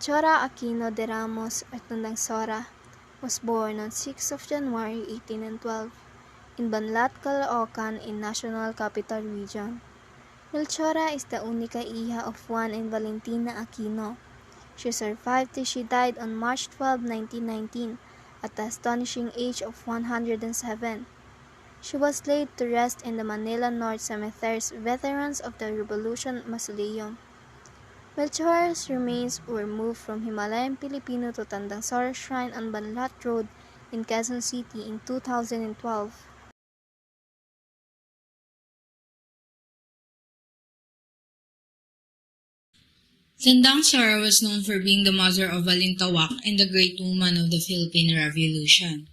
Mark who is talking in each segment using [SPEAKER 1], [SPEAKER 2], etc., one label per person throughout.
[SPEAKER 1] Melchora Aquino de Ramos or Tandang Sora was born on 6 of January 1812 in Banlat, Caloocan in National Capital Region. Melchora is the única hija of Juan and Valentina Aquino. She survived till she died on March 12, 1919 at the astonishing age of 107. She was laid to rest in the Manila North Cemetery's Veterans of the Revolution Mausoleum. Melchora's remains were moved from Himalayan Filipino to Tandang Sora Shrine on Banlat Road in Quezon City in 2012.
[SPEAKER 2] Tandang Sora was known for being the mother of Balintawak and the great woman of the Philippine Revolution.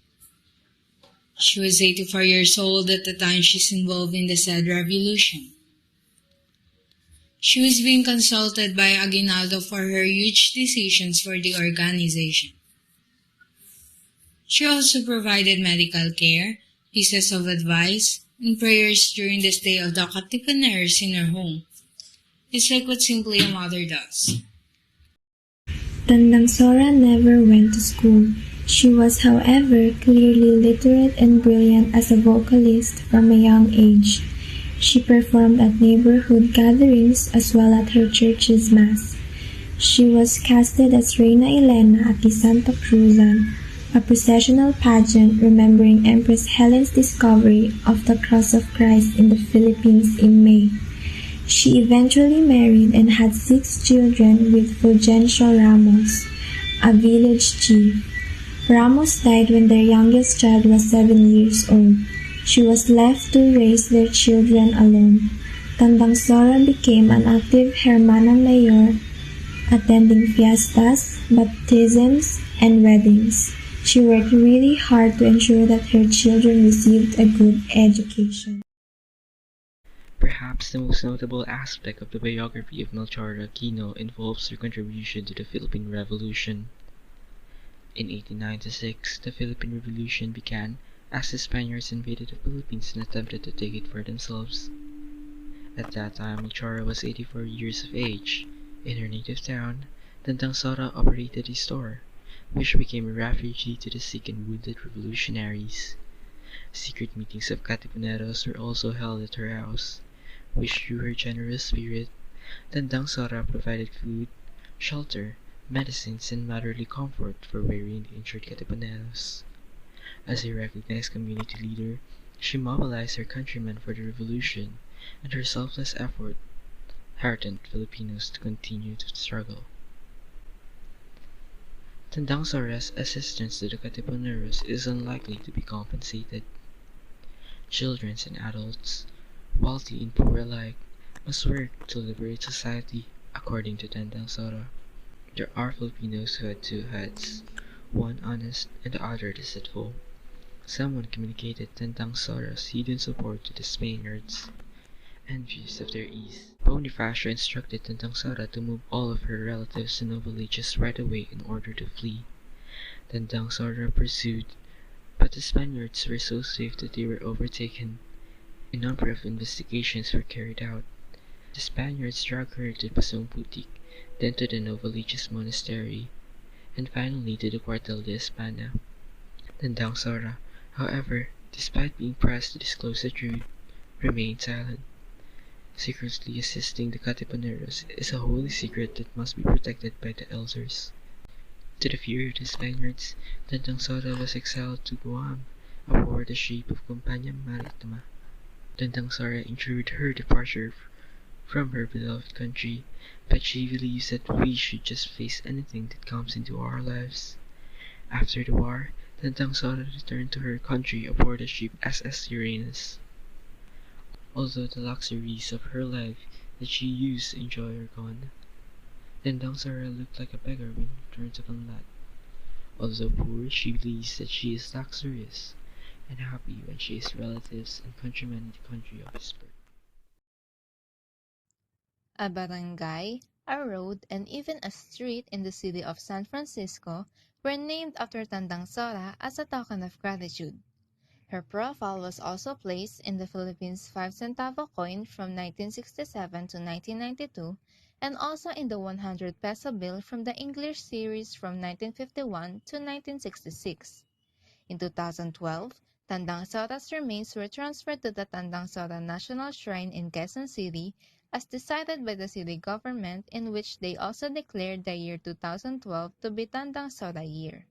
[SPEAKER 2] She was 84 years old at the time she's involved in the said revolution. She was being consulted by Aguinaldo for her huge decisions for the organization. She also provided medical care, pieces of advice, and prayers during the stay of the Katipuneros in her home. It's like what simply a mother does.
[SPEAKER 3] Tandang Sora never went to school. She was, however, clearly literate and brilliant as a vocalist from a young age. She performed at neighborhood gatherings as well as her church's mass. She was casted as Reina Elena at the Santa Cruzan, a processional pageant remembering Empress Helen's discovery of the Cross of Christ in the Philippines in May. She eventually married and had 6 children with Fulgencio Ramos, a village chief. Ramos died when their youngest child was 7 years old. She was left to raise their children alone. Tandang Sora became an active hermana mayor, attending fiestas, baptisms, and weddings. She worked really hard to ensure that her children received a good education.
[SPEAKER 4] Perhaps the most notable aspect of the biography of Melchora Aquino involves her contribution to the Philippine Revolution. In 1896, the Philippine Revolution began as the Spaniards invaded the Philippines and attempted to take it for themselves. At that time, Melchora was 84 years of age. In her native town, Tandang Sora operated a store, which became a refuge to the sick and wounded revolutionaries. Secret meetings of Katipuneros were also held at her house, which through her generous spirit, Tandang Sora provided food, shelter, medicines, and motherly comfort for weary and injured Katipuneros. As a recognized community leader, she mobilized her countrymen for the revolution, and her selfless effort heartened Filipinos to continue to struggle. Tandang Sora's assistance to the Katipuneros is unlikely to be compensated. Children and adults, wealthy and poor alike, must work to liberate society, according to Tandang Sora. There are Filipinos who had 2 heads, one honest and the other deceitful. Someone communicated Tandang Sora's hidden support to the Spaniards. Envious of their ease, Bonifacio instructed Tandang Sora to move all of her relatives to noble villages right away in order to flee. Tandang Sora pursued, but the Spaniards were so swift that they were overtaken. A number of investigations were carried out. The Spaniards dragged her to Pasong Putik, then to the Novaliches Monastery, and finally to the Cuartel de España. Tandang Sora, however, despite being pressed to disclose the truth, remained silent. Secretly assisting the Katipuneros is a holy secret that must be protected by the elders. To the fury of the Spaniards, Tandang Sora was exiled to Guam aboard the ship of Compania Maritima. Tandang Sora ensured her departure from her beloved country, but she believes that we should just face anything that comes into our lives. After the war, Tandang Sora returned to her country aboard the ship SS Uranus. Although the luxuries of her life that she used to enjoy are gone, Tandang Sora looked like a beggar when she returned to Banlat. Although poor, she believes that she is luxurious and happy when she has relatives and countrymen in the country of his birth.
[SPEAKER 5] A barangay, a road, and even a street in the city of San Francisco were named after Tandang Sora as a token of gratitude. Her profile was also placed in the Philippines 5-centavo coin from 1967 to 1992 and also in the 100 peso bill from the English series from 1951 to 1966. In 2012, Tandang Sora's remains were transferred to the Tandang Sora National Shrine in Quezon City as decided by the city government, in which they also declared the year 2012 to be Tandang Sora year.